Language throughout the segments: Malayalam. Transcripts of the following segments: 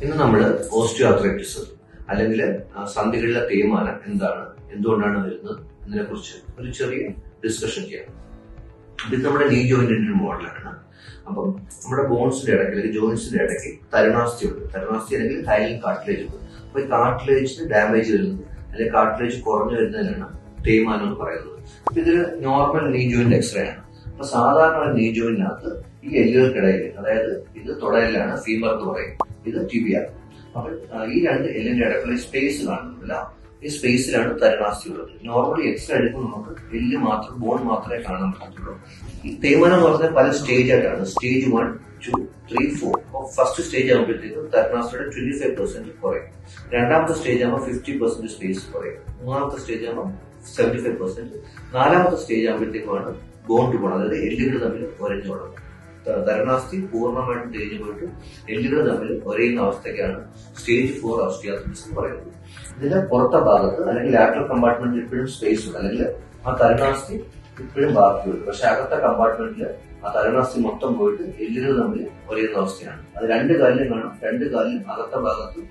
ഇന്ന് നമ്മൾ ഓസ്റ്റിയോആർത്രൈറ്റിസ് അല്ലെങ്കിൽ സന്ധികളിലെ തേയ്മാനം എന്താണ്, എന്തുകൊണ്ടാണ് വരുന്നത് എന്നതിനെ കുറിച്ച് ഒരു ചെറിയ ഡിസ്കഷൻ ചെയ്യാം. ഇത് നമ്മുടെ നീ ജോയിന്റിന്റെ ഒരു മോഡലാണ്. അപ്പം നമ്മുടെ ബോൺസിന്റെ ഇടയ്ക്ക് അല്ലെങ്കിൽ ജോയിന്റ്സിന്റെ ഇടയ്ക്ക് തരുണാസ്ഥി ഉണ്ട്. തരുണാസ്ഥി അല്ലെങ്കിൽ ഹൈലൻ കാർട്ടിലേജ് ഉണ്ട്. അപ്പൊ ഈ കാർട്ടിലേജിന് ഡാമേജ് വരുന്നത് അല്ലെങ്കിൽ കാർട്ടിലേജ് കുറഞ്ഞു വരുന്നതിനാണ് തേയ്മാനം എന്ന് പറയുന്നത്. അപ്പൊ ഇതൊരു നോർമൽ നീ ജോയിന്റ് എക്സ്റേ ആണ്. അപ്പൊ സാധാരണ നീ ജോയിന്റിനകത്ത് ഈ എല്ലുകൾക്കിടയിൽ, അതായത് ഇത് തുടയിലാണ്, ഫീമർ എന്ന് പറയും, ഇത് ടിബിയ. അപ്പൊ ഈ രണ്ട് എല്ലിന്റെ ഇടയ്ക്കുള്ള സ്പേസ് കാണുന്നില്ല. ഈ സ്പേസിലാണ് തരുണാസ്ഥി ഉള്ളത്. നോർമലി എക്സ്റേ എടുക്കുമ്പോൾ നമുക്ക് എല്ല് മാത്രം, ബോൺ മാത്രമേ കാണാൻ പറ്റത്തുള്ളൂ. ഈ തേയ്മാനം എന്ന് പറഞ്ഞാൽ പല സ്റ്റേജ് ആയിട്ടാണ്. സ്റ്റേജ് 1, 2, 3, 4. ഫസ്റ്റ് സ്റ്റേജ് ആകുമ്പോഴത്തേക്കും തരുണാസ്ഥിയുടെ 25% കുറയും. രണ്ടാമത്തെ സ്റ്റേജ് ആകുമ്പോൾ 50% സ്പേസ് കുറയും. മൂന്നാമത്തെ സ്റ്റേജ് ആകുമ്പോൾ 75%. നാലാമത്തെ സ്റ്റേജ് ആകുമ്പോഴത്തേക്കുമാണ് ബോൺ ടു ബോൺ, അതായത് എല്ലുകൾ തമ്മിൽ ഒരഞ്ഞു തുടങ്ങും. തരുണാസ്ഥി പൂർണ്ണമായിട്ടും തേഞ്ഞു പോയിട്ട് എല്ലുകൾ തമ്മിൽ ഒരയുന്ന അവസ്ഥയ്ക്കാണ് സ്റ്റേജ് 4 ഓസ്റ്റിയോആർത്രൈറ്റിസ് എന്ന് പറയുന്നത്. ഇതിന്റെ പുറത്തെ ഭാഗത്ത് അല്ലെങ്കിൽ ലാറ്ററൽ കമ്പാർട്ട്മെന്റിൽ ഇപ്പോഴും സ്പേസ് ഉണ്ട്, അല്ലെങ്കിൽ ആ തരുണാസ്ഥി ഇപ്പോഴും ബാക്കിയുണ്ട്. പക്ഷെ അകത്തെ കമ്പാർട്ട്മെന്റിൽ ആ തരുണാസ്ഥി മൊത്തം പോയിട്ട് എല്ലുകൾ തമ്മിൽ ഒരയുന്ന അവസ്ഥയാണ്. അത് രണ്ട് കാലിലും കാണും. രണ്ട് കാലിലും അകത്തെ ഭാഗത്ത്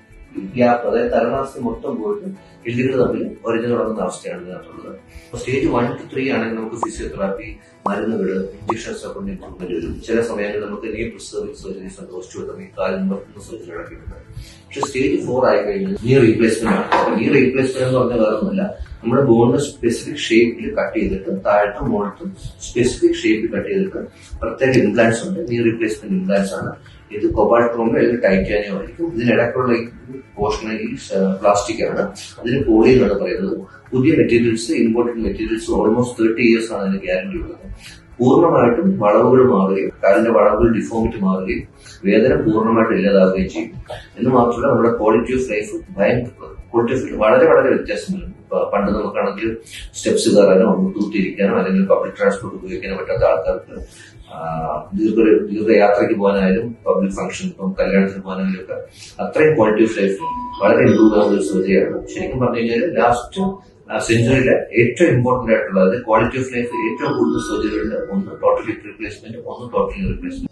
ഗ്യാപ്പ്, അതായത് തരുണാസ്ഥി മൊത്തം പോയിട്ട് എല്ലുകൾ തമ്മിൽ ഒരഞ്ഞു തുടങ്ങുന്ന അവസ്ഥയാണ് ഇതിനകത്തുള്ളത്. അപ്പൊ സ്റ്റേജ് 1 to 3 ആണെങ്കിൽ നമുക്ക് ഫിസിയോതെറാപ്പി, മരുന്നുകൾ, ഇഞ്ചക്ഷൻസ് ഒക്കെ കൊണ്ട് ഇമ്പ്രൂവ്മെന്റ് വരും. ചില സമയങ്ങളിൽ നമുക്ക് നീ പ്രിസർവിംഗ് സർജറീസ് ഒക്കെ ഓസ്റ്റിയോട്ടമി, കാലിൽ നിവർത്തുന്ന സർജറി നടക്കിയിട്ടുണ്ട്. പക്ഷെ സ്റ്റേജ് 4 ആയി കഴിഞ്ഞാൽ നീ റീപ്ലേസ്മെന്റ് ആണ്. നീ റീപ്ലേസ്മെന്റ് എന്ന് പറഞ്ഞാൽ വേറൊന്നുമില്ല, നമ്മുടെ ബോണിന് സ്പെസിഫിക് ഷേപ്പിൽ കട്ട് ചെയ്തിട്ട് താഴത്തും മുകളിലും സ്പെസിഫിക് ഷേപ്പിൽ കട്ട് ചെയ്തിട്ട് പ്രത്യേക ഇംപ്ലാന്റ്സ് ഉണ്ട്. നീ റീപ്ലേസ്മെന്റ് ഇംപ്ലാന്റ്സ് ആണ്. ഇത് കൊബാൾട്ട് ക്രോമിയോ അല്ലെങ്കിൽ ടൈറ്റാനിയോ ആയിരിക്കും. ഇതിനിടയ്ക്കുള്ള ഈ പോർഷൻ ഈ പ്ലാസ്റ്റിക് ആണ്. അതിന് പോളി എന്നാണ് പറയുന്നത്. പുതിയ materials, important materials almost 30 years ആണ് അതിന് ഗ്യാരണ്ടി ഉള്ളത്. പൂർണ്ണമായിട്ടും വളവുകൾ മാറുകയും കാലിന്റെ വളവുകൾ ഡിഫോമിറ്റി മാറുകയും വേദന പൂർണ്ണമായിട്ട് ഇല്ലാതാവുകയും ചെയ്യും. എന്ന് മാത്രമല്ല നമ്മുടെ ക്വാളിറ്റി ഓഫ് ലൈഫ് വളരെ വളരെ വ്യത്യാസം വരും. പണ്ട് നമുക്കാണെങ്കിൽ സ്റ്റെപ്സ് കയറാനോ തൂത്തിരിക്കാനോ അല്ലെങ്കിൽ പബ്ലിക് ട്രാൻസ്പോർട്ട് ഉപയോഗിക്കാനോ പറ്റാത്ത ആൾക്കാർക്ക് ദീർഘയാത്രയ്ക്ക് പോകാനായാലും പബ്ലിക് ഫംഗ്ഷൻ, ഇപ്പം കല്യാണത്തിന് പോകാനായാലും ഒക്കെ അത്രയും ക്വാളിറ്റി ഓഫ് ലൈഫ് വളരെ ഇംപ്രൂവ് ആവുന്ന ഒരു സർജറിയാണ്. ശരിക്കും പറഞ്ഞു കഴിഞ്ഞാൽ ലാസ്റ്റ് സെഞ്ചുറിയിലെ ഏറ്റവും ഇമ്പോർട്ടന്റ് ആയിട്ടുള്ളത് ക്വാളിറ്റി ഓഫ് ലൈഫ് ഏറ്റവും കൂടുതൽ സർജറികളുടെ ഒന്ന് ടോട്ടൽ ഹിപ്പ് റീപ്ലേസ്മെന്റ്, ഒന്ന് ടോട്ടൽ റീപ്ലേസ്മെന്റ്.